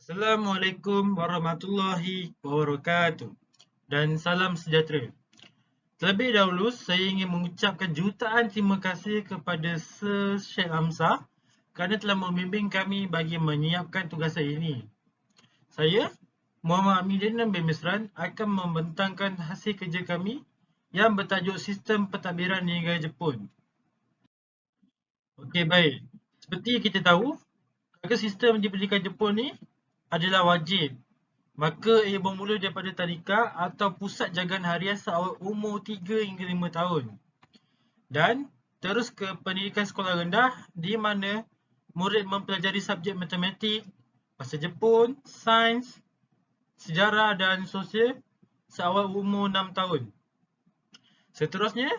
Assalamualaikum warahmatullahi wabarakatuh dan salam sejahtera. Terlebih dahulu, saya ingin mengucapkan jutaan terima kasih kepada Sir Sheikh Hamzah kerana telah membimbing kami bagi menyiapkan tugas saya ini. Saya, Muhammad Amidin bin Misran, akan membentangkan hasil kerja kami yang bertajuk Sistem Pentadbiran Negara Jepun. Okey, baik. Seperti kita tahu, agar sistem di pendidikan Jepun ni adalah wajib. Maka ia bermula daripada tadika atau pusat jagaan harian seawal umur 3 hingga 5 tahun. Dan terus ke pendidikan sekolah rendah di mana murid mempelajari subjek matematik, bahasa Jepun, sains, sejarah dan sosial seawal umur 6 tahun. Seterusnya,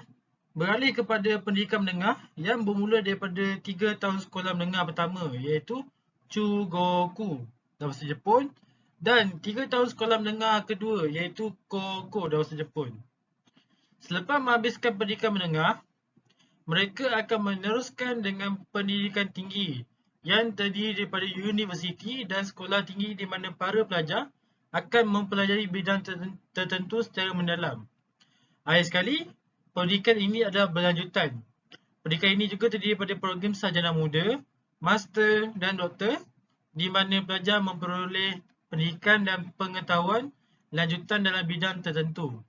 beralih kepada pendidikan menengah yang bermula daripada 3 tahun sekolah menengah pertama iaitu Chugoku dalam bahasa Jepun dan 3 tahun sekolah menengah kedua iaitu Koukou dalam bahasa Jepun. Selepas menghabiskan pendidikan menengah, mereka akan meneruskan dengan pendidikan tinggi yang terdiri daripada universiti dan sekolah tinggi di mana para pelajar akan mempelajari bidang tertentu secara mendalam. Akhir sekali, pendidikan ini adalah berlanjutan. Pendidikan ini juga terdiri daripada program sarjana muda, master dan doktor di mana pelajar memperoleh pendidikan dan pengetahuan lanjutan dalam bidang tertentu.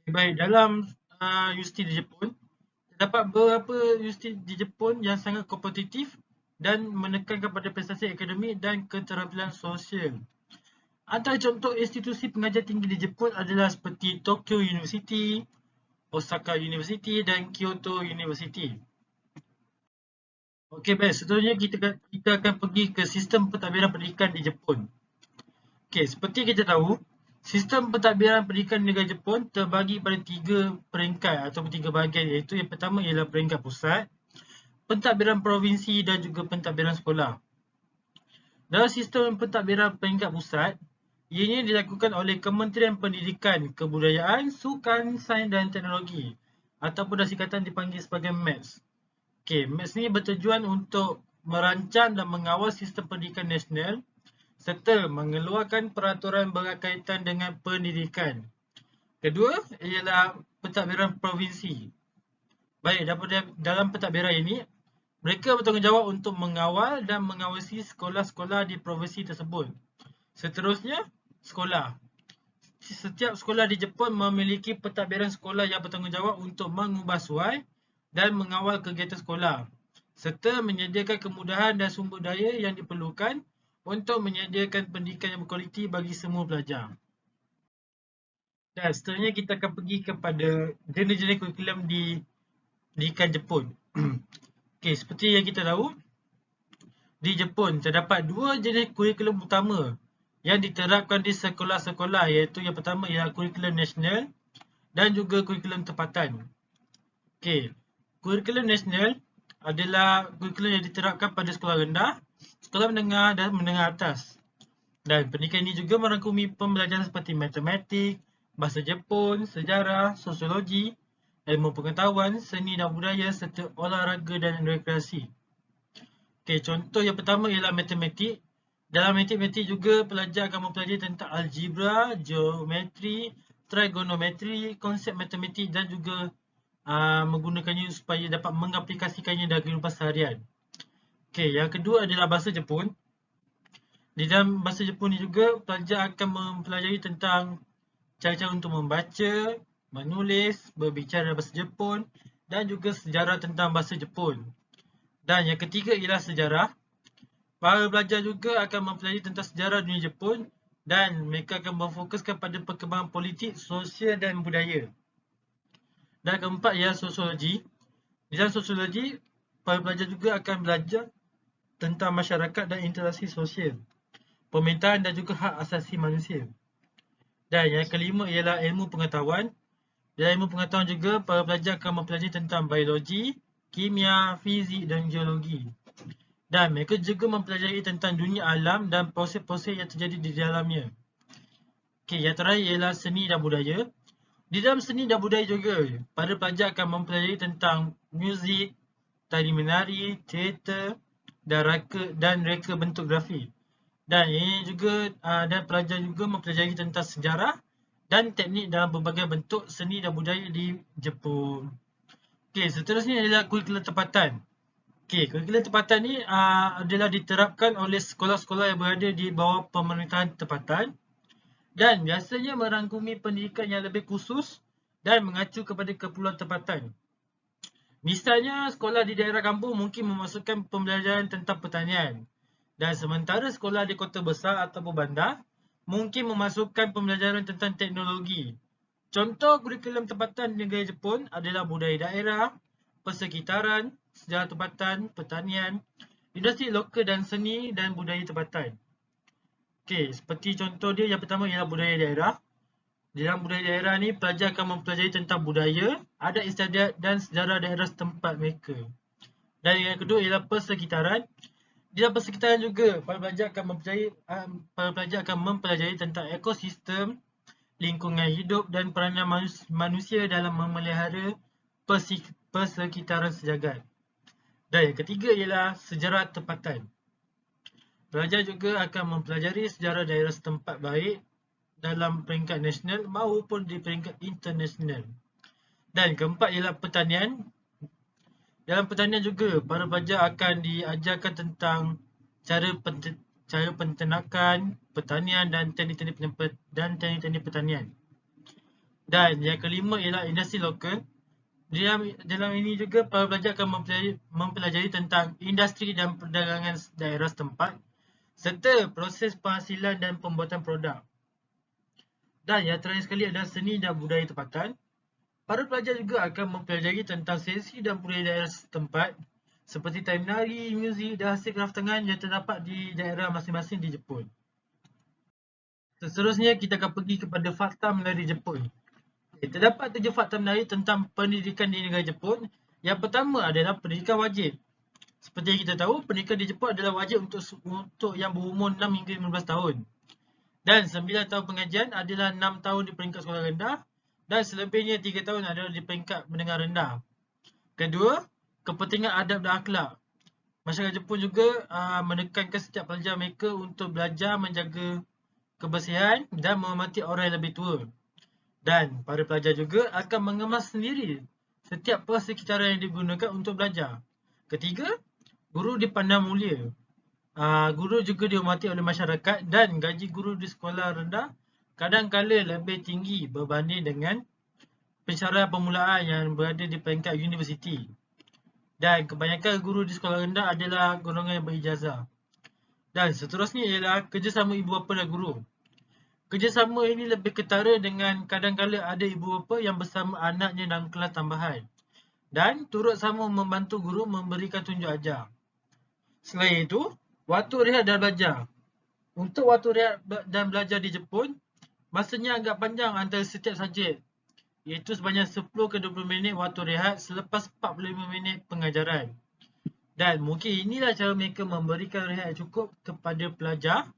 Baik, dalam universiti di Jepun, terdapat beberapa universiti di Jepun yang sangat kompetitif dan menekankan pada prestasi akademik dan keterampilan sosial. Antara contoh institusi pengajar tinggi di Jepun adalah seperti Tokyo University, Osaka University dan Kyoto University. Okey, baik. Seterusnya kita akan pergi ke sistem pentadbiran pendidikan di Jepun. Okey, seperti kita tahu, sistem pentadbiran pendidikan di negara Jepun terbagi pada 3 peringkat atau 3 bahagian iaitu yang pertama ialah peringkat pusat, pentadbiran provinsi dan juga pentadbiran sekolah. Dalam sistem pentadbiran peringkat pusat, ianya dilakukan oleh Kementerian Pendidikan, Kebudayaan, Sukan, Sains dan Teknologi ataupun dah singkatan dipanggil sebagai METS. Okey, METS ni bertujuan untuk merancang dan mengawal sistem pendidikan nasional serta mengeluarkan peraturan berkaitan dengan pendidikan. Kedua ialah pentadbiran provinsi. Baik, dalam pentadbiran ini, mereka bertanggungjawab untuk mengawal dan mengawasi sekolah-sekolah di provinsi tersebut. Seterusnya, sekolah. Setiap sekolah di Jepun memiliki pentadbiran sekolah yang bertanggungjawab untuk mengubah suai dan mengawal kegiatan sekolah serta menyediakan kemudahan dan sumber daya yang diperlukan untuk menyediakan pendidikan yang berkualiti bagi semua pelajar. Dan seterusnya kita akan pergi kepada jenis-jenis kurikulum di pendidikan Jepun. Okey, seperti yang kita tahu, di Jepun terdapat 2 jenis kurikulum utama yang diterapkan di sekolah-sekolah iaitu yang pertama ialah kurikulum nasional dan juga kurikulum tempatan. Okey, kurikulum nasional adalah kurikulum yang diterapkan pada sekolah rendah, sekolah menengah dan menengah atas. Dan pendidikan ini juga merangkumi pembelajaran seperti matematik, bahasa Jepun, sejarah, sosiologi, ilmu pengetahuan, seni dan budaya serta olahraga dan rekreasi. Okey, contoh yang pertama ialah matematik. Dalam matematik juga pelajar akan mempelajari tentang algebra, geometri, trigonometri, konsep matematik dan juga menggunakannya supaya dapat mengaplikasikannya dalam kehidupan seharian. Okey, yang kedua adalah bahasa Jepun. Di dalam bahasa Jepun ni juga pelajar akan mempelajari tentang cara-cara untuk membaca, menulis, berbicara bahasa Jepun dan juga sejarah tentang bahasa Jepun. Dan yang ketiga ialah sejarah. Para pelajar juga akan mempelajari tentang sejarah dunia Jepun dan mereka akan memfokuskan pada perkembangan politik, sosial dan budaya. Dan keempat ialah sosiologi. Di dalam sosiologi, para pelajar juga akan belajar tentang masyarakat dan interaksi sosial, pemerintahan dan juga hak asasi manusia. Dan yang kelima ialah ilmu pengetahuan. Dalam ilmu pengetahuan juga, para pelajar akan mempelajari tentang biologi, kimia, fizik dan geologi. Dan mereka juga mempelajari tentang dunia alam dan proses-proses yang terjadi di dalamnya. Okey, yang terakhir ialah seni dan budaya. Di dalam seni dan budaya juga, para pelajar akan mempelajari tentang muzik, tari menari, teater dan reka bentuk grafik. Dan ini juga dan pelajar juga mempelajari tentang sejarah dan teknik dalam berbagai bentuk seni dan budaya di Jepun. Okey, seterusnya adalah kurikulum tempatan. Okey, kurikulum tempatan ni adalah diterapkan oleh sekolah-sekolah yang berada di bawah pemerintahan tempatan dan biasanya merangkumi pendidikan yang lebih khusus dan mengacu kepada keperluan tempatan. Misalnya, sekolah di daerah kampung mungkin memasukkan pembelajaran tentang pertanian dan sementara sekolah di kota besar ataupun bandar mungkin memasukkan pembelajaran tentang teknologi. Contoh kurikulum tempatan di negara Jepun adalah budaya daerah, persekitaran, sejarah tempatan, pertanian, industri lokal dan seni dan budaya tempatan. Okey, seperti contoh dia yang pertama ialah budaya daerah. Dalam budaya daerah ni, pelajar akan mempelajari tentang budaya, adat istiadat dan sejarah daerah setempat mereka. Dan yang kedua ialah persekitaran. Dalam persekitaran juga, para pelajar akan mempelajari tentang ekosistem, lingkungan hidup dan peranan manusia dalam memelihara persekitaran sejagat. Dan yang ketiga ialah sejarah tempatan. Pelajar juga akan mempelajari sejarah daerah setempat baik dalam peringkat nasional maupun di peringkat internasional. Dan keempat ialah pertanian. Dalam pertanian juga, para pelajar akan diajarkan tentang cara penternakan, pertanian dan teknik-teknik pertanian. Dan yang kelima ialah industri lokal. Dalam ini juga, para pelajar akan mempelajari tentang industri dan perdagangan daerah setempat serta proses penghasilan dan pembuatan produk. Dan yang terakhir sekali adalah seni dan budaya tempatan. Para pelajar juga akan mempelajari tentang sesi dan budaya daerah setempat seperti tari menari, muzik dan hasil kraftangan yang terdapat di daerah masing-masing di Jepun. Seterusnya kita akan pergi kepada fakta mengenai Jepun. Terdapat 7 fakta menarik tentang pendidikan di negara Jepun. Yang pertama adalah pendidikan wajib. Seperti yang kita tahu, pendidikan di Jepun adalah wajib untuk yang berumur 6 hingga 15 tahun. Dan 9 tahun pengajian adalah 6 tahun di peringkat sekolah rendah dan selebihnya 3 tahun adalah di peringkat menengah rendah. Kedua, kepentingan adab dan akhlak. Masyarakat Jepun juga menekankan setiap pelajar mereka untuk belajar menjaga kebersihan dan menghormati orang yang lebih tua. Dan para pelajar juga akan mengemas sendiri setiap persekitaran yang digunakan untuk belajar. Ketiga, guru dipandang mulia. Guru juga dihormati oleh masyarakat dan gaji guru di sekolah rendah kadang-kala lebih tinggi berbanding dengan pensyarah permulaan yang berada di peringkat universiti. Dan kebanyakan guru di sekolah rendah adalah golongan yang berijazah. Dan seterusnya ialah kerjasama ibu bapa dan guru. Kerjasama ini lebih ketara dengan kadang-kala ada ibu bapa yang bersama anaknya dalam kelas tambahan dan turut sama membantu guru memberikan tunjuk ajar. Selain itu, waktu rehat dan belajar. Untuk waktu rehat dan belajar di Jepun, masanya agak panjang antara setiap subjek, iaitu sebanyak 10 ke 20 minit waktu rehat selepas 45 minit pengajaran. Dan mungkin inilah cara mereka memberikan rehat cukup kepada pelajar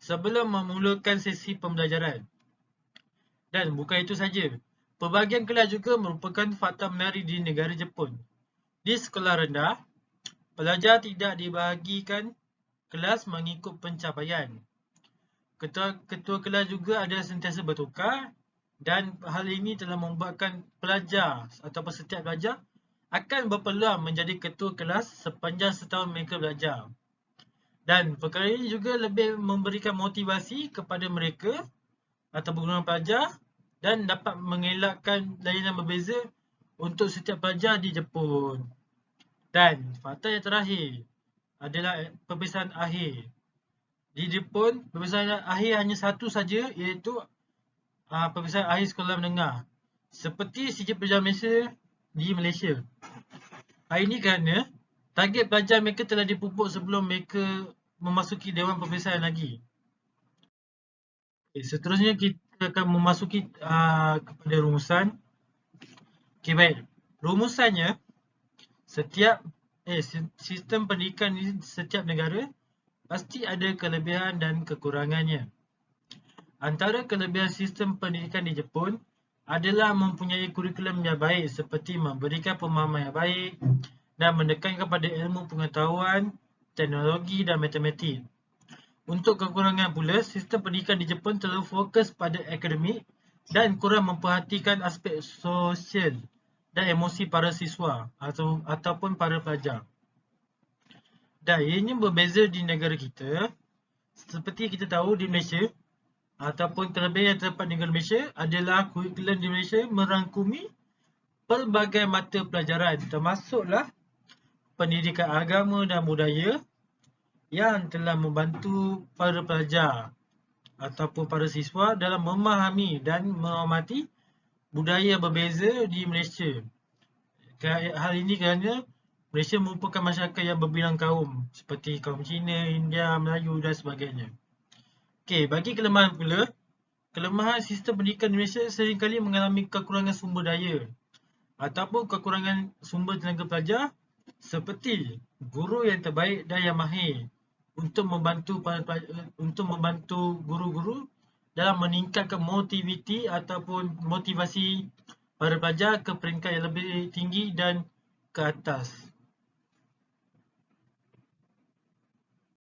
sebelum memulakan sesi pembelajaran. Dan bukan itu saja, pelbagai kelas juga merupakan fakta menarik di negara Jepun. Di sekolah rendah, pelajar tidak dibahagikan kelas mengikut pencapaian. Ketua kelas juga ada sentiasa bertukar dan hal ini telah membuatkan pelajar ataupun setiap pelajar akan berpeluang menjadi ketua kelas sepanjang setahun mereka belajar. Dan perkara ini juga lebih memberikan motivasi kepada mereka atau golongan pelajar dan dapat mengelakkan layanan berbeza untuk setiap pelajar di Jepun. Dan fakta yang terakhir adalah peperiksaan akhir. Di Jepun, peperiksaan akhir hanya satu saja, iaitu peperiksaan akhir sekolah menengah. Seperti sijil pelajar Malaysia di Malaysia. Hal ini kerana target pelajar mereka telah dipupuk sebelum mereka memasuki dewan peperiksaan lagi. Seterusnya kita akan memasuki kepada rumusan. Okey, baik. Rumusannya, sistem pendidikan di setiap negara pasti ada kelebihan dan kekurangannya. Antara kelebihan sistem pendidikan di Jepun adalah mempunyai kurikulum yang baik seperti memberikan pemahaman yang baik dan menekankan kepada ilmu pengetahuan, teknologi dan matematik. Untuk kekurangan pula, sistem pendidikan di Jepun terlalu fokus pada akademik dan kurang memperhatikan aspek sosial dan emosi para siswa ataupun para pelajar. Dan ianya berbeza di negara kita. Seperti kita tahu di Malaysia, ataupun terlebih yang terdapat di negara Malaysia adalah kurikulum di Malaysia merangkumi pelbagai mata pelajaran termasuklah pendidikan agama dan budaya yang telah membantu para pelajar ataupun para siswa dalam memahami dan menghormati budaya berbeza di Malaysia. Hal ini kerana Malaysia merupakan masyarakat yang berbilang kaum seperti kaum Cina, India, Melayu dan sebagainya. Okey, bagi kelemahan pula, kelemahan sistem pendidikan di Malaysia seringkali mengalami kekurangan sumber daya ataupun kekurangan sumber tenaga pelajar seperti guru yang terbaik dan yang mahir untuk membantu guru-guru dalam meningkatkan motivasi para pelajar ke peringkat yang lebih tinggi dan ke atas.